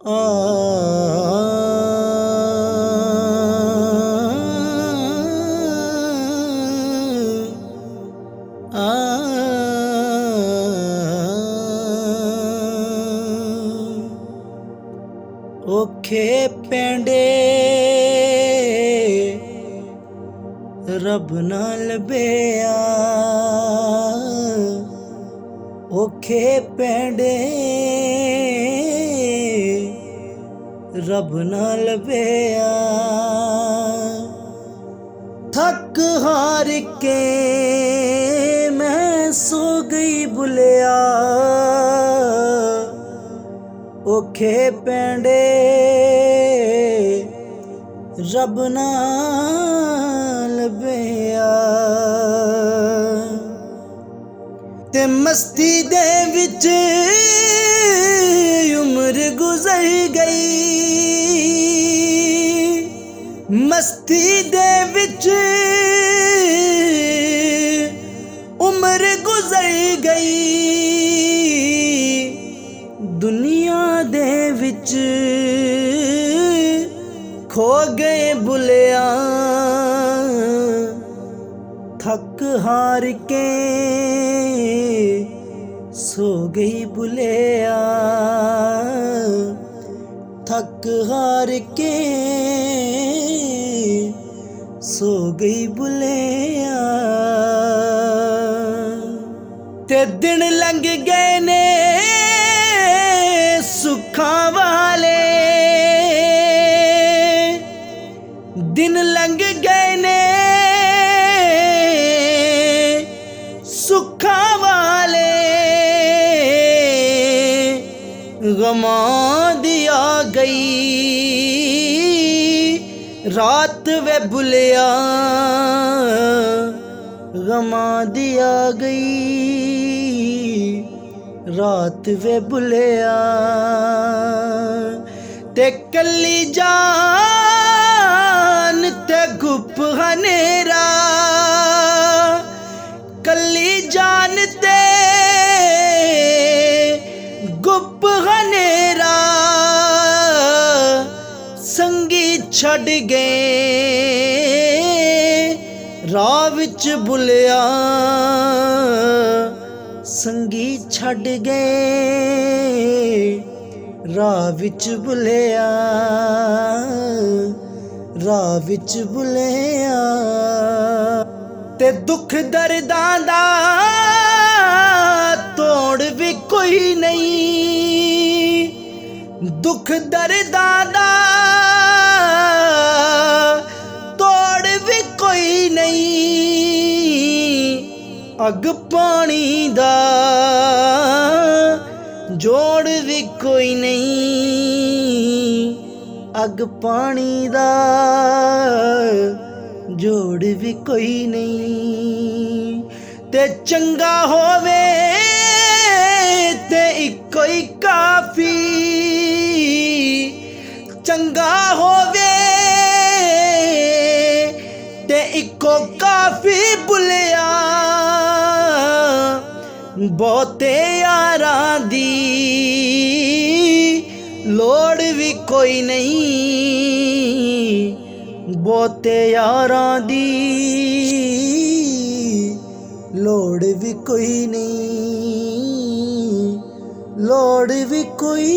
आ औखे पैंडे रब नाल बेआ, औखे पैंडे रब नाल बेआ। थक हार के मैं सो गई बुलिया, औखे पैंडे रब नाल बेआ। ते मस्ती दे विच उम्र गुजर गई, मस्ती दे विच उम्र गुजर गई। दुनिया दे विच खो गए बुलिया, थक हार के सो गई बुलिया, थक हार के सो गई बुलिया। ते दिन लंघ गए ने सुखां वाले, दिन लंघ गए ने सुखां वाले। गमां दी आ गई रात वे बुलिया, गमां दी आ गई रात वे बुलिया। ते कल्ली जान ते गुप हनेरा, कल्ली जान ते गुप हनेरा। संगी छड़ गए राह विच बुलिया, संगी छड़ गए राह विच बुलिया, राह विच बुलिया। ते दुख दर्दां दा तोड़ भी कोई नहीं, दुख दर्दां दा तोड़ भी कोई नहीं। अग पानी दा जोड़ भी कोई नहीं, अग पानी दा जोड़ भी कोई नहीं। ते चंगा होवे ते इक्को ही काफी, चंगा होवे ते इक्को काफी बुलिया। बहुते यारां दी लोड़ भी कोई नहीं, बहुते यारां दी लोड़ भी कोई नहीं, लोड़ भी कोई